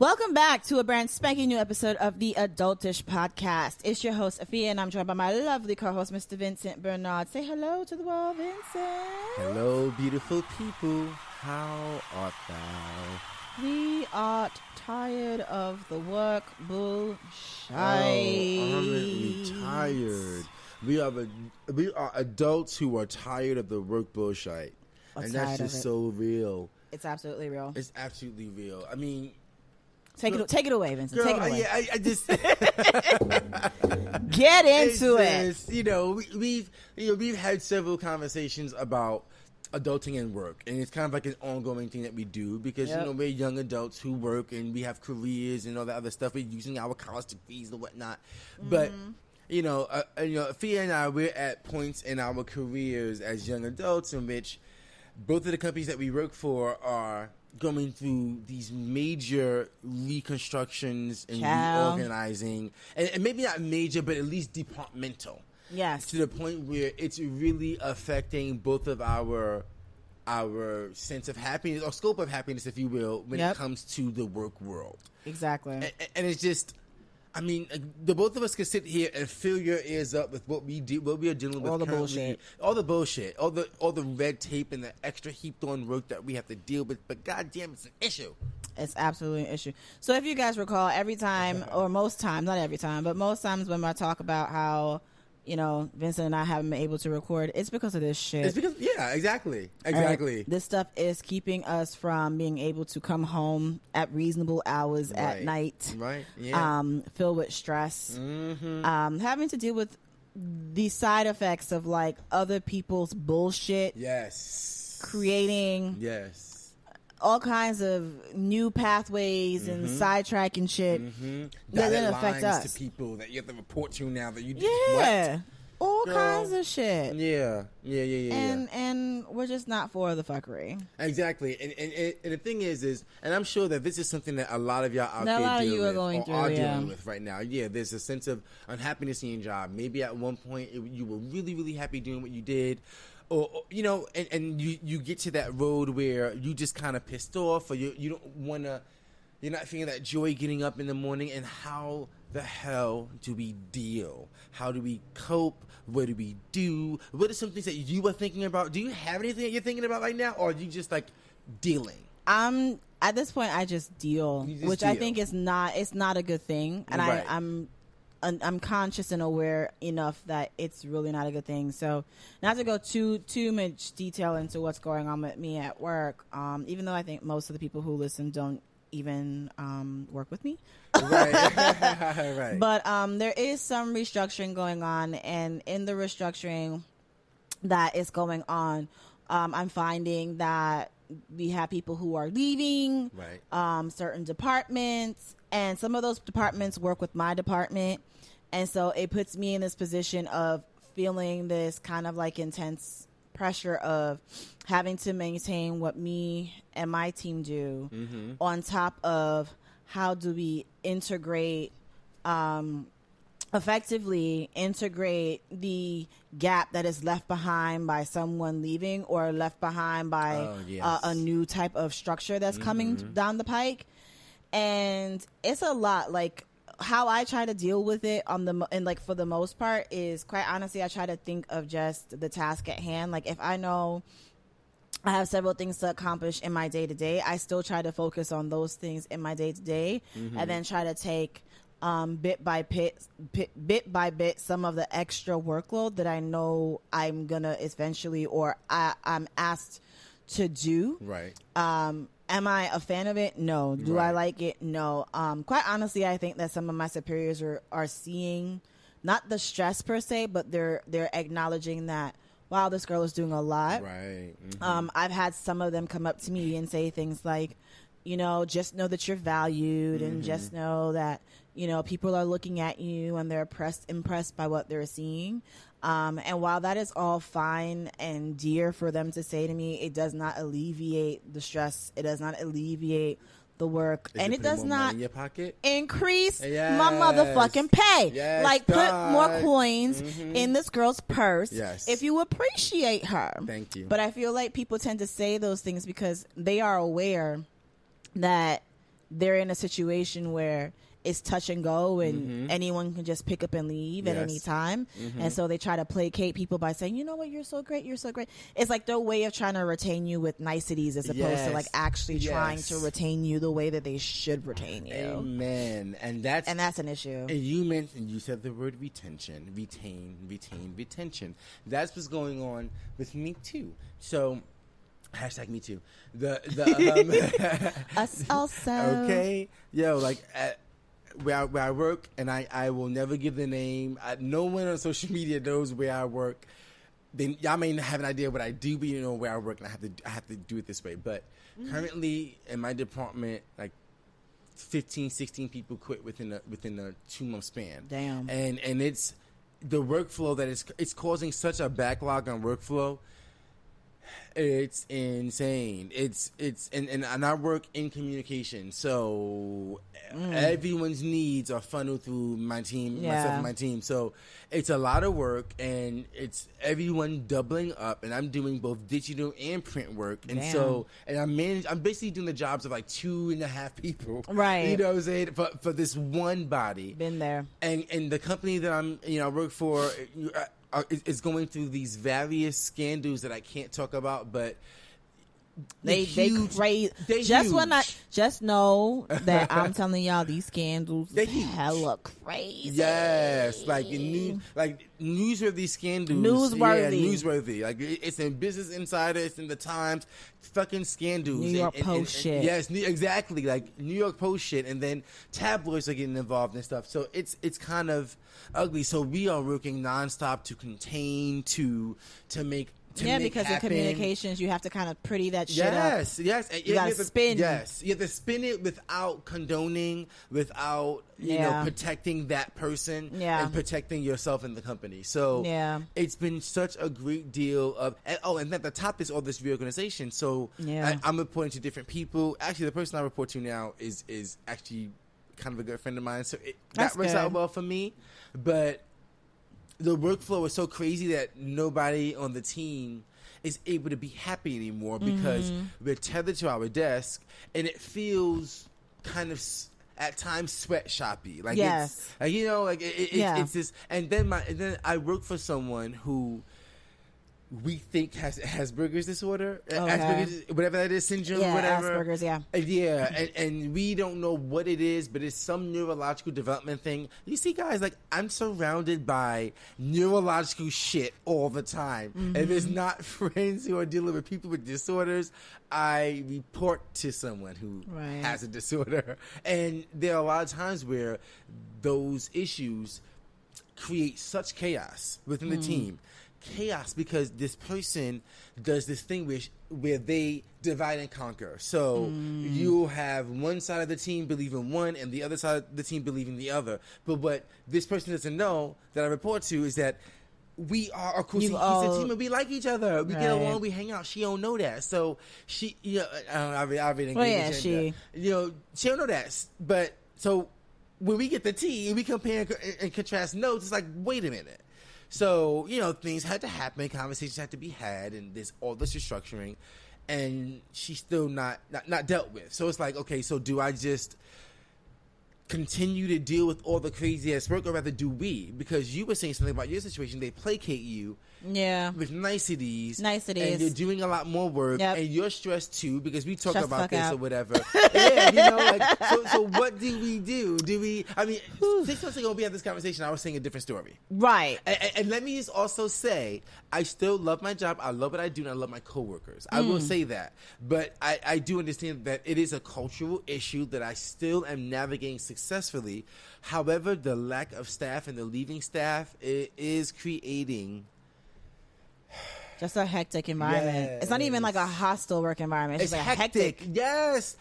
Welcome back to a brand spanking new episode of the Adultish Podcast. It's your host, Afiya, and I'm joined by my lovely co-host, Mr. Vincent Bernard. Say hello to the world, Vincent. Hello, beautiful people. How art thou? We are tired of the work bullshit. Oh, aren't we tired? We are adults who are tired of the work bullshit. And that's just so real. It's absolutely real. It's absolutely real. I mean... Take it away, Vincent. Girl, take it away. Yeah, I just get into it. You know, we've had several conversations about adulting and work, and it's kind of like an ongoing thing that we do because you know we're young adults who work and we have careers and all that other stuff. We're using our college degrees and whatnot, but. Afiya and I, we're at points in our careers as young adults in which both of the companies that we work for are going through these major reconstructions and reorganizing, and maybe not major, but at least departmental. Yes, to the point where it's really affecting both of our sense of happiness or scope of happiness, if you will, when it comes to the work world. Exactly, and it's just. I mean, the both of us could sit here and fill your ears up with what we are dealing with. All the bullshit, all the red tape and the extra heaped on work that we have to deal with. But goddamn, it's an issue. It's absolutely an issue. So if you guys recall, every time, or most times, not every time, but most times when I talk about how, you know, Vincent and I haven't been able to record, it's because of this shit. It's because, exactly. Right? This stuff is keeping us from being able to come home at reasonable hours at night. Right, yeah. Filled with stress. Mm-hmm. Having to deal with the side effects of, like, other people's bullshit. Yes. Creating. Yes. All kinds of new pathways and sidetracking shit that then affect us. To people that you have to report to now that you all kinds of shit. Yeah. And we're just not for the fuckery. Exactly. And the thing is, and I'm sure that this is something that a lot of y'all out there are dealing with right now. Yeah, there's a sense of unhappiness in your job. Maybe at one point you were really, really happy doing what you did. Or you know, and you get to that road where you just kind of pissed off, or you don't want to, you're not feeling that joy getting up in the morning. And how the hell do we deal? How do we cope? What do we do? What are some things that you are thinking about? Do you have anything that you're thinking about right now, or are you just like dealing? At this point, I just deal, I think is not a good thing, and right. I'm conscious and aware enough that it's really not a good thing. So not to go too much detail into what's going on with me at work, even though I think most of the people who listen don't even work with me. Right. Right. But there is some restructuring going on, and in the restructuring that is going on, I'm finding that we have people who are leaving certain departments, and some of those departments work with my department. And so it puts me in this position of feeling this kind of like intense pressure of having to maintain what me and my team do on top of how do we effectively integrate the gap that is left behind by someone leaving or left behind by a new type of structure that's coming down the pike. And it's a lot. Like, how I try to deal with it for the most part is, quite honestly, I try to think of just the task at hand. Like, if I know I have several things to accomplish in my day to day, I still try to focus on those things in my day to day, and then try to take bit by bit some of the extra workload that I know I'm gonna eventually, or I'm asked to do. Right. Am I a fan of it? No. Do I like it? No. Quite honestly, I think that some of my superiors are seeing not the stress per se, but they're acknowledging that, wow, this girl is doing a lot. Right. I've had some of them come up to me and say things like, you know, just know that you're valued, and just know that, you know, people are looking at you and they're impressed by what they're seeing. And while that is all fine and dear for them to say to me, it does not alleviate the stress. It does not alleviate the work, and it does not increase my motherfucking pay. Like, put more coins in this girl's purse if you appreciate her. Thank you. But I feel like people tend to say those things because they are aware that they're in a situation where it's touch and go, and anyone can just pick up and leave at any time. And so they try to placate people by saying, you know what, you're so great, you're so great. It's like their way of trying to retain you with niceties as opposed to like actually trying to retain you the way that they should retain you. Amen. And that's an issue. And you said the word retention. Retention. That's what's going on with me too. So hashtag me too. Us also. Okay. Yo, like where I work, and I will never give the name. No one on social media knows where I work. Y'all may have an idea what I do, but you know where I work, and I have to do it this way. But currently in my department, like 15, 16 people quit within a 2-month span. Damn. And it's the workflow that it's causing such a backlog on workflow. It's insane. And I work in communication, so everyone's needs are funneled through my team, myself and my team. So it's a lot of work, and it's everyone doubling up, and I'm doing both digital and print work, and I'm basically doing the jobs of like 2.5 people, right? You know what I'm saying, for this one body. Been there. And the company that I work for. Is going through these various scandals that I can't talk about, but they crazy. Just know that I'm telling y'all these scandals hella crazy. Yes, like newsworthy scandals. Newsworthy. Like it's in Business Insider, it's in the Times. Fucking scandals. New York Post shit. Yes, exactly. Like New York Post shit, and then tabloids are getting involved and stuff. So it's kind of ugly. So we are working nonstop to contain to make. Because in communications, you have to kind of pretty that shit up. Yes. You got to spin. Yes, you have to spin it without condoning, without protecting that person and protecting yourself and the company. So it's been such a great deal of. And at the top is all this reorganization. So I'm reporting to different people. Actually, the person I report to now is actually kind of a good friend of mine. So that works out well for me. But the workflow is so crazy that nobody on the team is able to be happy anymore because we're tethered to our desk, and it feels kind of at times sweatshoppy. Like it's this. And then I work for someone who we think has Asperger's disorder, Asperger's, whatever that is, syndrome, whatever. Asperger's, and we don't know what it is, but it's some neurological development thing. You see, guys, like I'm surrounded by neurological shit all the time. If it's not friends who are dealing with people with disorders, I report to someone who has a disorder, and there are a lot of times where those issues create such chaos within the team. Chaos because this person does this thing where they divide and conquer. So you'll have one side of the team believe in one and the other side of the team believe in the other. But what this person doesn't know that I report to is that we are a cohesive team and we like each other. We get along, we hang out. She don't know that. So she, I really engage she don't know that. But so when we get the tea and we compare and contrast notes, it's like, wait a minute. So, things had to happen, conversations had to be had, and there's all this restructuring, and she's still not dealt with. So it's like, okay, so do I just continue to deal with all the crazy-ass work, or rather do we? Because you were saying something about your situation, they placate you with niceties, and you're doing a lot more work, and you're stressed too, because we talk about this or whatever. So what do we do? 6 months ago we had this conversation, I was saying a different story. Right. And let me just also say, I still love my job, I love what I do, and I love my coworkers. I will say that. But I do understand that it is a cultural issue that I still am navigating successfully. However, the lack of staff and the leaving staff is creating just a hectic environment. Yes. It's not even like a hostile work environment. It's just like hectic. Yes.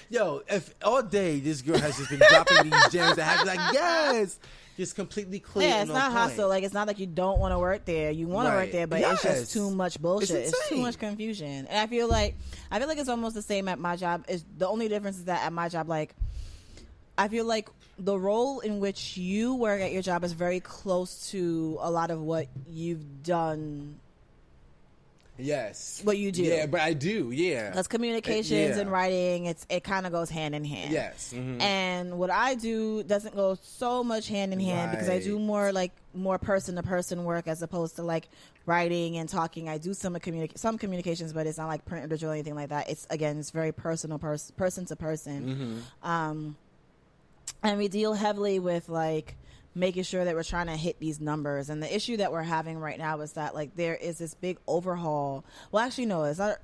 Yo, if all day this girl has just been dropping these gems, I have to be like, yes. Just completely clear. Yeah, it's not hostile. Like, it's not like you don't want to work there. You want to work there, but it's just too much bullshit. It's too much confusion. And I feel like it's almost the same at my job. The only difference is that at my job, like, I feel like the role in which you work at your job is very close to a lot of what you've done Yes. what you do. Yeah, but I do. Yeah. Because communications and writing, it kind of goes hand in hand. Yes. Mm-hmm. And what I do doesn't go so much hand in hand because I do more person to person work as opposed to like writing and talking. I do some communications, but it's not like print or digital or anything like that. It's very personal, person to person. And we deal heavily with like making sure that we're trying to hit these numbers. And the issue that we're having right now is that like there is this big overhaul. Well, actually, no, it's not.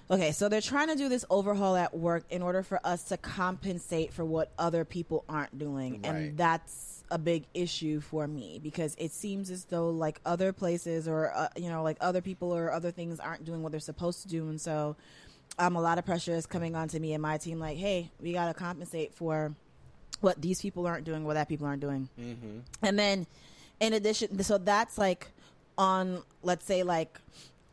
Okay, so they're trying to do this overhaul at work in order for us to compensate for what other people aren't doing. Right. And that's a big issue for me because it seems as though like other places or, like other people or other things aren't doing what they're supposed to do. And so a lot of pressure is coming onto me and my team like, hey, we got to compensate for what these people aren't doing, what that people aren't doing. And then in addition, so that's like on, let's say like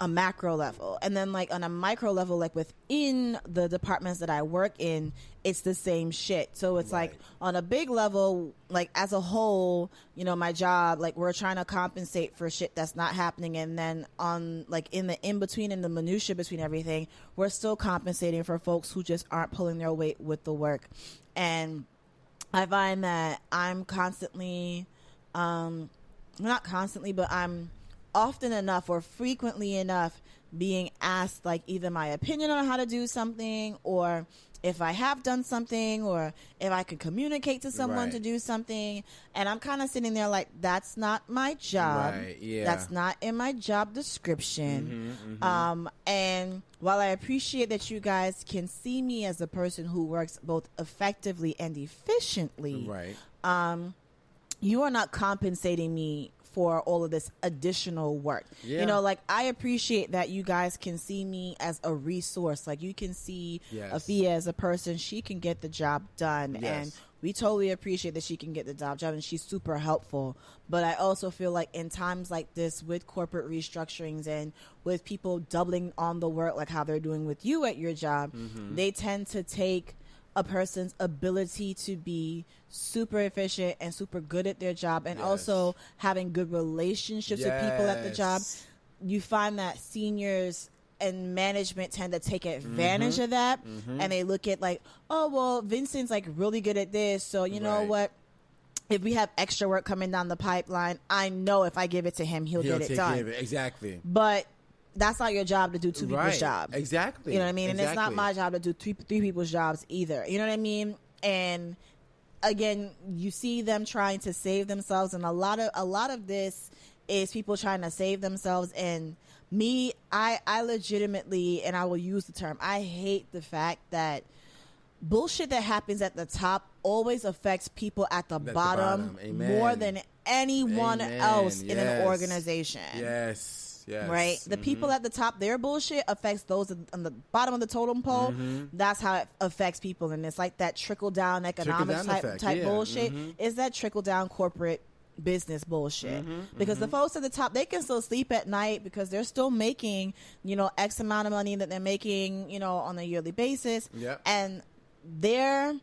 a macro level. And then like on a micro level, like within the departments that I work in, it's the same shit. So it's like on a big level, like as a whole, my job, like we're trying to compensate for shit that's not happening. And then on like in the in-between and the minutia between everything, we're still compensating for folks who just aren't pulling their weight with the work. And I find that I'm constantly, not constantly, but I'm often enough or frequently enough being asked like either my opinion on how to do something or if I have done something or if I could communicate to someone to do something. And I'm kind of sitting there like, that's not my job. That's not in my job description. And while I appreciate that you guys can see me as a person who works both effectively and efficiently, you are not compensating me for all of this additional work. Like I appreciate that you guys can see me as a resource. Like you can see Afiya as a person, she can get the job done. And we totally appreciate that she can get the job done and she's super helpful. But I also feel like in times like this with corporate restructurings and with people doubling on the work like how they're doing with you at your job, they tend to take a person's ability to be super efficient and super good at their job and also having good relationships with people at the job. You find that seniors and management tend to take advantage of that and they look at like, oh, well, Vincent's like really good at this. So you know what? If we have extra work coming down the pipeline, I know if I give it to him, he'll get it done. Exactly. But that's not your job to do two people's job. Exactly. You know what I mean? And it's not my job to do three people's jobs either. You know what I mean? And again, you see them trying to save themselves, and a lot of this is people trying to save themselves. And me, I legitimately, and I will use the term, I hate the fact that bullshit that happens at the top always affects people at the bottom more than anyone else in an organization. Yes. Right? The people at the top, their bullshit affects those on the bottom of the totem pole. That's how it affects people. And it's like that trickle down economics type bullshit. Is that trickle down corporate business bullshit. Because the folks at the top, they can still sleep at night because they're still making, X amount of money that they're making, on a yearly basis. And they're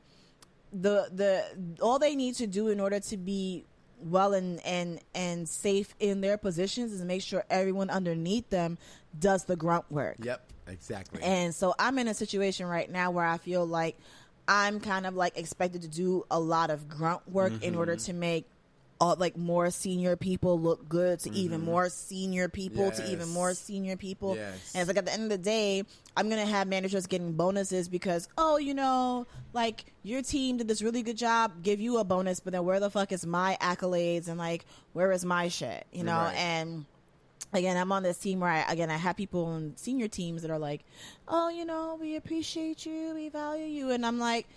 all they need to do in order to be well and safe in their positions is make sure everyone underneath them does the grunt work. Exactly. And so I'm in a situation right now where I feel like I'm kind of like expected to do a lot of grunt work in order to make like more senior people look good to even more senior people to even more senior people. And it's like at the end of the day, I'm going to have managers getting bonuses because, like your team did this really good job, give you a bonus, but then where the fuck is my accolades and like, where is my shit, And again, I'm on this team where I have people on senior teams that are like, we appreciate you, we value you. And I'm like,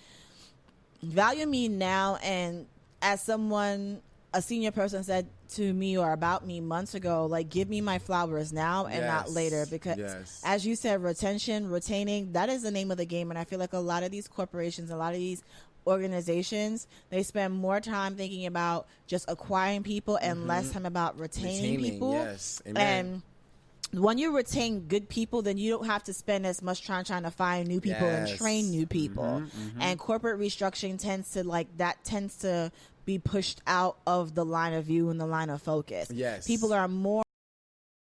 value me now. And as someone, a senior person said to me or about me months ago, like, give me my flowers now and not later. Because as you said, retaining, that is the name of the game. And I feel like a lot of these corporations, a lot of these organizations, they spend more time thinking about just acquiring people and less time about retaining people. And when you retain good people, then you don't have to spend as much time trying to find new people and train new people. And corporate restructuring tends to be pushed out of the line of view and the line of focus. People are more